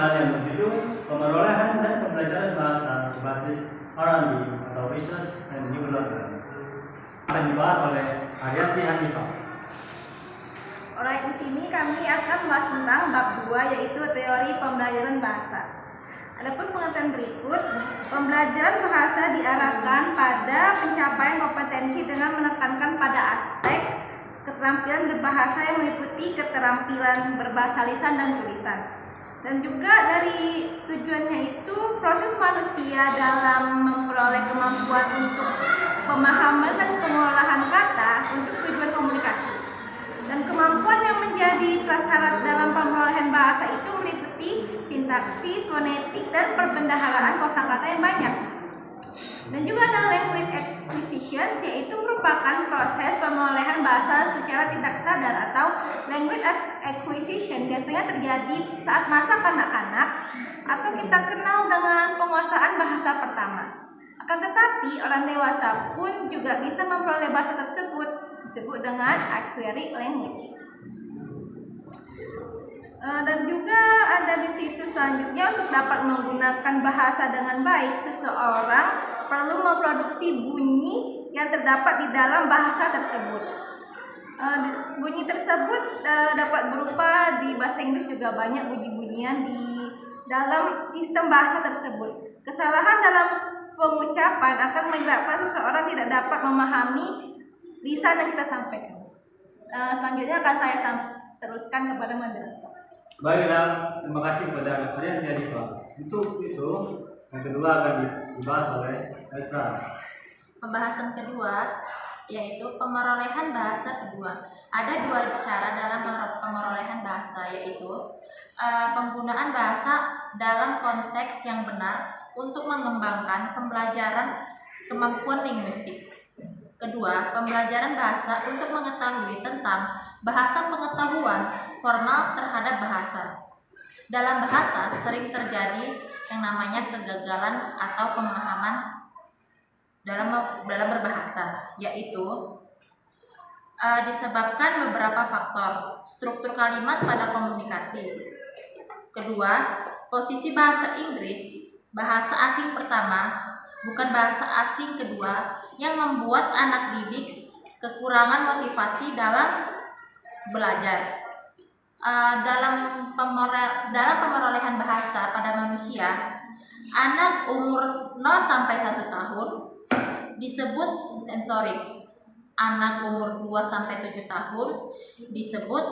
webinar yang berjudul Pemerolehan dan Pembelajaran Bahasa Berbasis R&D atau Research and Development akan dibahas oleh Arianti Hanifah. Alright, di sini kami akan membahas tentang bab 2 yaitu teori pembelajaran bahasa. Adapun pengertian berikut, pembelajaran bahasa diarahkan pada pencapaian kompetensi dengan menekankan pada aspek keterampilan berbahasa yang meliputi keterampilan berbahasa lisan dan tulisan. Dan juga dari tujuannya itu proses manusia dalam memperoleh kemampuan untuk pemahaman dan pengolahan kata untuk tujuan komunikasi. Dan kemampuan yang menjadi prasyarat dalam pemerolehan bahasa itu meliputi sintaksis, fonetik, dan perbendaharaan kosakata yang banyak. Dan juga ada language acquisition, yaitu merupakan proses pemerolehan bahasa secara tidak sadar atau language acquisition biasanya terjadi saat masa kanak-kanak atau kita kenal dengan penguasaan bahasa pertama. Akan tetapi orang dewasa pun juga bisa memperoleh bahasa tersebut, disebut dengan acquired language. Dan juga ada di situ selanjutnya, untuk dapat menggunakan bahasa dengan baik, seseorang perlu memproduksi bunyi yang terdapat di dalam bahasa tersebut. Bunyi tersebut dapat berupa, di bahasa Inggris juga banyak bunyi-bunyian di dalam sistem bahasa tersebut. Kesalahan dalam pengucapan akan menyebabkan seseorang tidak dapat memahami lisan yang kita sampaikan. Selanjutnya akan saya teruskan kepada moderator. Baiklah, terima kasih kepada Arianti Hanifah. Untuk itu, yang kedua akan dibahas oleh Elsa. Pembahasan kedua yaitu pemerolehan bahasa kedua. Ada dua cara dalam pemerolehan bahasa, yaitu penggunaan bahasa dalam konteks yang benar untuk mengembangkan pembelajaran kemampuan linguistik. Kedua, pembelajaran bahasa untuk mengetahui tentang bahasa pengetahuan formal terhadap bahasa. Dalam bahasa sering terjadi yang namanya kegagalan atau pemahaman dalam berbahasa, yaitu disebabkan beberapa faktor: struktur kalimat pada komunikasi. Kedua, posisi bahasa Inggris, bahasa asing pertama, bukan bahasa asing kedua, yang membuat anak didik kekurangan motivasi dalam belajar. Dalam pemerolehan bahasa pada manusia, anak umur 0 sampai 1 tahun disebut sensorik. Anak umur 2 sampai 7 tahun disebut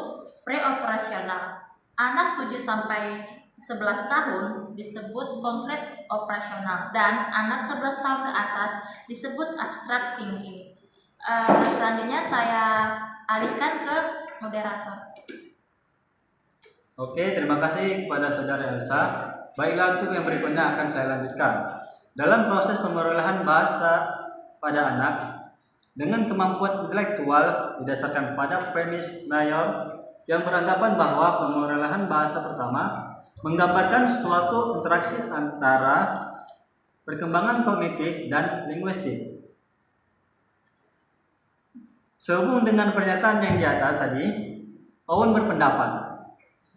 preoperasional. Anak 7 sampai 11 tahun disebut konkret operasional, dan anak 11 tahun ke atas disebut abstract thinking. Selanjutnya saya alihkan ke moderator. Oke, terima kasih kepada saudara Elsa. Baiklah, untuk yang berikutnya akan saya lanjutkan. Dalam proses pemerolehan bahasa pada anak dengan kemampuan intelektual didasarkan pada premis Mayor yang beranggapan bahwa pemerolehan bahasa pertama menggambarkan suatu interaksi antara perkembangan kognitif dan linguistik. Sehubung dengan pernyataan yang di atas tadi, Owen berpendapat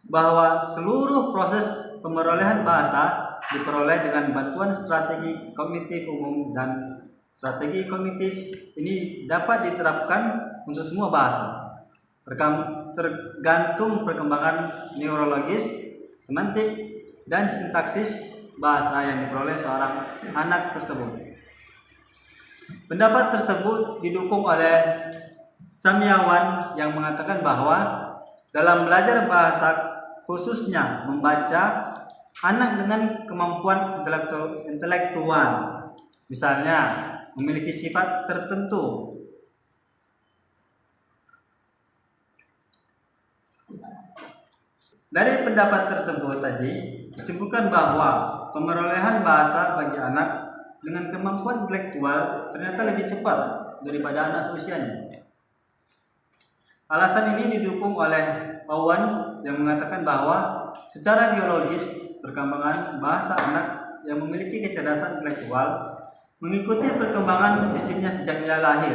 bahwa seluruh proses pemerolehan bahasa diperoleh dengan bantuan strategi kognitif umum, dan strategi kognitif ini dapat diterapkan untuk semua bahasa, tergantung perkembangan neurologis, semantik, dan sintaksis bahasa yang diperoleh seorang anak tersebut. Pendapat tersebut didukung oleh Samyawan yang mengatakan bahwa dalam belajar bahasa, khususnya membaca, anak dengan kemampuan intelektual, misalnya memiliki sifat tertentu, dari pendapat tersebut tadi disebutkan bahwa pemerolehan bahasa bagi anak dengan kemampuan intelektual ternyata lebih cepat daripada anak seusianya. Alasan ini didukung oleh Owen yang mengatakan bahwa secara biologis perkembangan bahasa anak yang memiliki kecerdasan intelektual mengikuti perkembangan fisiknya sejak ia lahir.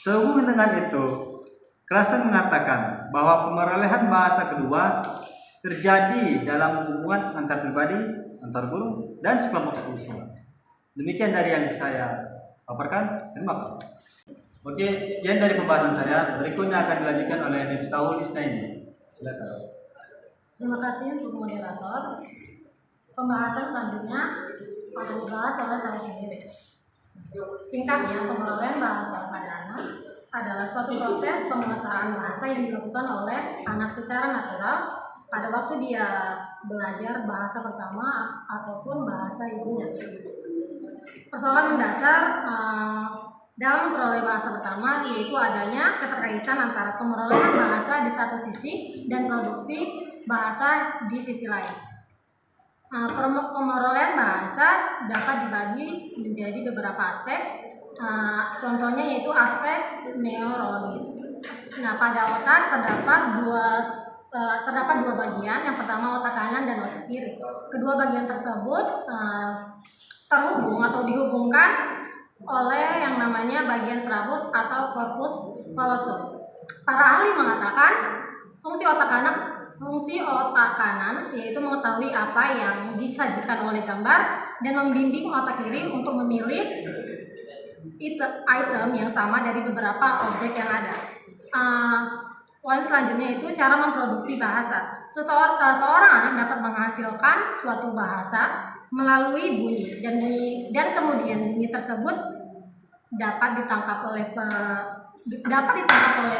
Sehubungan dengan itu, Krashen mengatakan bahwa pemerolehan bahasa kedua terjadi dalam hubungan antar pribadi, antar guru, dan sekelompok siswa. Demikian dari yang saya paparkan. Terima kasih. Oke, sekian dari pembahasan saya. Berikutnya akan dilanjutkan oleh Miftahul Isnaini. Silakan. Terima kasih untuk moderator. Pembahasan selanjutnya akan dibahas oleh saya sendiri. Singkatnya, pengelolaan bahasa pada anak adalah suatu proses penguasaan bahasa yang dilakukan oleh anak secara natural pada waktu dia belajar bahasa pertama ataupun bahasa ibunya. Persoalan mendasar dalam memperoleh bahasa pertama yaitu adanya keterkaitan antara pemerolehan bahasa di satu sisi dan produksi bahasa di sisi lain. Pemerolehan bahasa dapat dibagi menjadi beberapa aspek. Contohnya yaitu aspek neurologis. Nah, pada otak terdapat dua bagian. Yang pertama otak kanan dan otak kiri. Kedua bagian tersebut terhubung atau dihubungkan oleh yang namanya bagian serabut atau corpus callosum. Para ahli mengatakan fungsi otak kanan yaitu mengetahui apa yang disajikan oleh gambar dan membimbing otak kiri untuk memilih item yang sama dari beberapa objek yang ada. Poin selanjutnya itu cara memproduksi bahasa. Seorang anak dapat menghasilkan suatu bahasa melalui bunyi dan kemudian bunyi tersebut dapat ditangkap oleh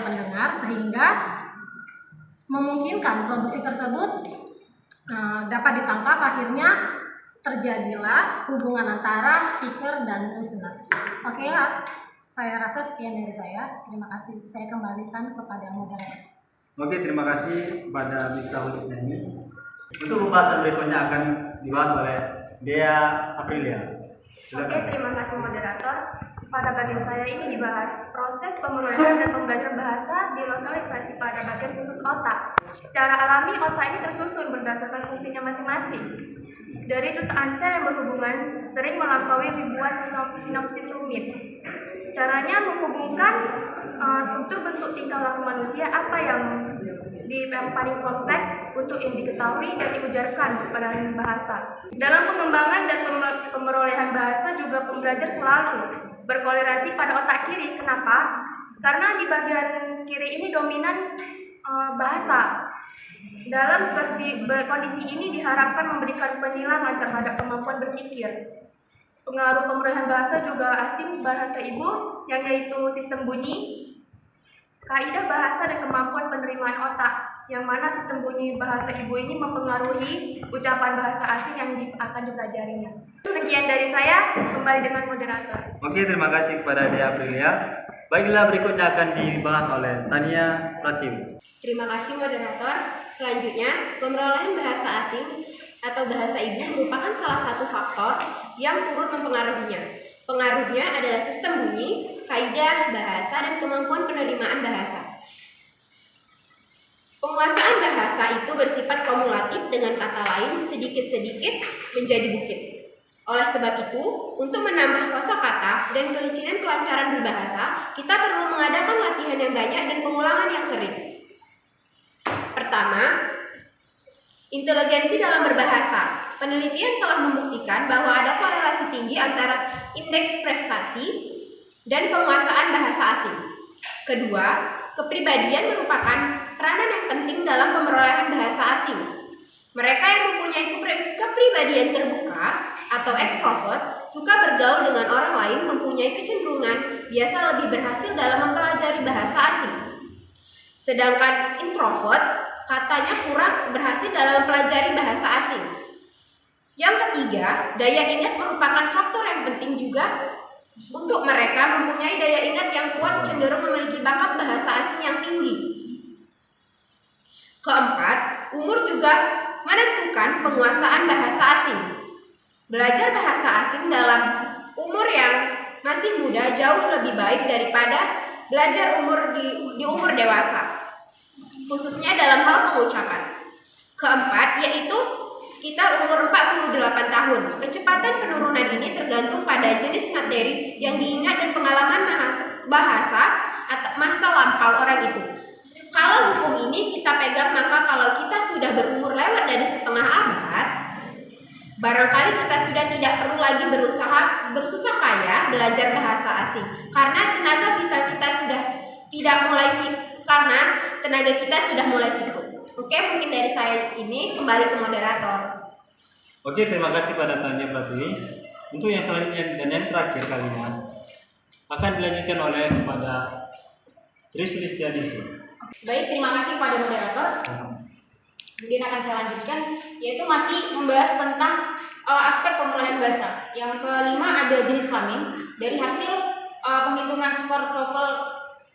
pendengar sehingga memungkinkan produksi tersebut dapat ditangkap. Akhirnya terjadilah hubungan antara speaker dan listener. Oke, saya rasa sekian dari saya. Terima kasih. Saya kembalikan kepada moderator. Oke, terima kasih kepada Miftahul Isnaini. Untuk pembahasan berikutnya akan dibahas oleh Dea Aprilia. Oke, terima kasih moderator. Pada bagian saya ini dibahas proses pemerolehan dan pembelajaran bahasa dilokalisasi pada bagian khusus otak. Secara alami, otak ini tersusun berdasarkan fungsinya masing-masing. Dari jutaan sel yang berhubungan sering melampaui ribuan sinopsis rumit. Caranya menghubungkan struktur bentuk tingkah laku manusia apa yang paling kompleks untuk yang diketahui dan diujarkan pada bahasa. Dalam pengembangan dan pemerolehan bahasa juga pembelajar selalu berkolerasi pada otak kiri. Kenapa? Karena di bagian kiri ini dominan bahasa. Dalam kondisi ini diharapkan memberikan penyilangan terhadap kemampuan berpikir. Pengaruh pemerolehan bahasa juga asing bahasa ibu, yang yaitu sistem bunyi, kaidah bahasa dan kemampuan penerimaan otak, yang mana sistem bunyi bahasa ibu ini mempengaruhi ucapan bahasa asing yang akan dipelajarinya. Sekian dari saya, kembali dengan moderator. Oke, terima kasih kepada Dea Aprilia. Baiklah, berikutnya akan dibahas oleh Tania Pratiwi. Terima kasih moderator. Selanjutnya, pemerolehan bahasa asing atau bahasa ibu merupakan salah satu faktor yang turut mempengaruhinya. Pengaruhnya adalah sistem bunyi, kaidah bahasa, dan kemampuan penerimaan bahasa. Penguasaan bahasa itu bersifat kumulatif, dengan kata lain sedikit-sedikit menjadi bukit. Oleh sebab itu, untuk menambah kosakata dan kelicikan kelancaran berbahasa, kita perlu mengadakan latihan yang banyak dan pengulangan yang sering. Pertama, inteligensi dalam berbahasa. Penelitian telah membuktikan bahwa ada korelasi tinggi antara indeks prestasi dan penguasaan bahasa asing. Kedua, kepribadian merupakan peranan yang penting dalam pemerolehan bahasa asing. Mereka yang mempunyai kepribadian terbuka atau ekstrovert, suka bergaul dengan orang lain, mempunyai kecenderungan biasa lebih berhasil dalam mempelajari bahasa asing. Sedangkan introvert katanya kurang berhasil dalam mempelajari bahasa asing. Yang ketiga, daya ingat merupakan faktor yang penting juga untuk mereka. Mempunyai daya ingat yang kuat cenderung memiliki bakat bahasa asing yang tinggi. Keempat, umur juga menentukan penguasaan bahasa asing. Belajar bahasa asing dalam umur yang masih muda jauh lebih baik daripada belajar di umur dewasa, khususnya dalam hal pengucapan. Keempat, yaitu sekitar umur 48 tahun. Kecepatan penurunan ini tergantung pada jenis materi yang diingat dan pengalaman bahasa atau masa lampau orang itu. Kalau hukum ini kita pegang, maka kalau kita sudah berumur lewat dari setengah abad, barangkali kita sudah tidak perlu lagi bersusah payah belajar bahasa asing, karena tenaga vital kita sudah tidak mulai karena tenaga kita sudah mulai fit. Oke, mungkin dari saya ini kembali ke moderator. Oke, terima kasih pada Tania Pratwi. Untuk yang selanjutnya dan yang terakhir kalian akan dilanjutkan oleh kepada Tris Listianisi. Baik, terima kasih kepada moderator. Kemudian akan saya lanjutkan, yaitu masih membahas tentang aspek pemrolehan bahasa. Yang kelima ada jenis kelamin. Dari hasil penghitungan skor TOEFL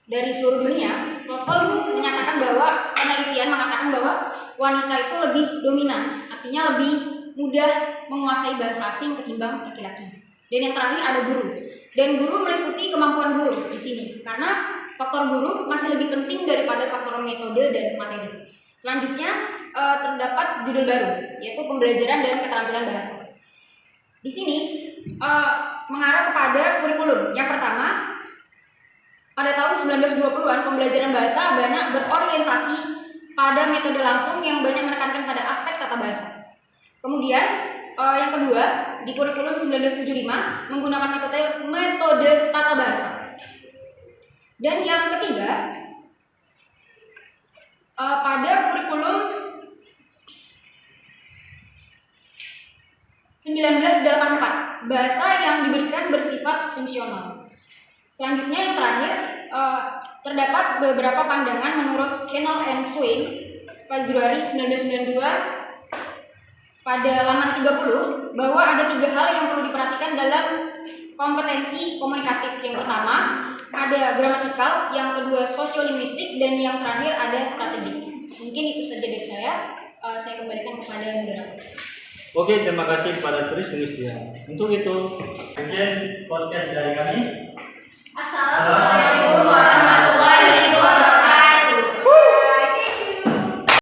dari seluruh dunia, TOEFL menyatakan bahwa penelitian mengatakan bahwa wanita itu lebih dominan, artinya lebih mudah menguasai bahasa asing ketimbang laki-laki. Dan yang terakhir ada guru. Dan guru meliputi kemampuan guru di sini, karena faktor guru masih lebih penting daripada faktor metode dan materi. Selanjutnya terdapat judul baru, yaitu pembelajaran dan keterampilan bahasa. Di sini mengarah kepada kurikulum. Yang pertama, pada tahun 1920-an pembelajaran bahasa banyak berorientasi pada metode langsung yang banyak menekankan pada aspek tata bahasa. Kemudian yang kedua, di kurikulum 1975 menggunakan metode tata bahasa. Dan yang ketiga, pada kurikulum 1984 bahasa yang diberikan bersifat fungsional. Selanjutnya yang terakhir, terdapat beberapa pandangan menurut Kennel and Swain Februari 1992 pada halaman 30 bahwa ada 3 hal yang perlu diperhatikan dalam kompetensi komunikatif. Yang pertama ada gramatikal, yang kedua sosiolinguistik, dan yang terakhir ada strategik. Mungkin itu saja dari saya kembalikan kepada moderator. Oke, terima kasih kepada Tris Listianisi. Untuk itu, sekian podcast dari kami.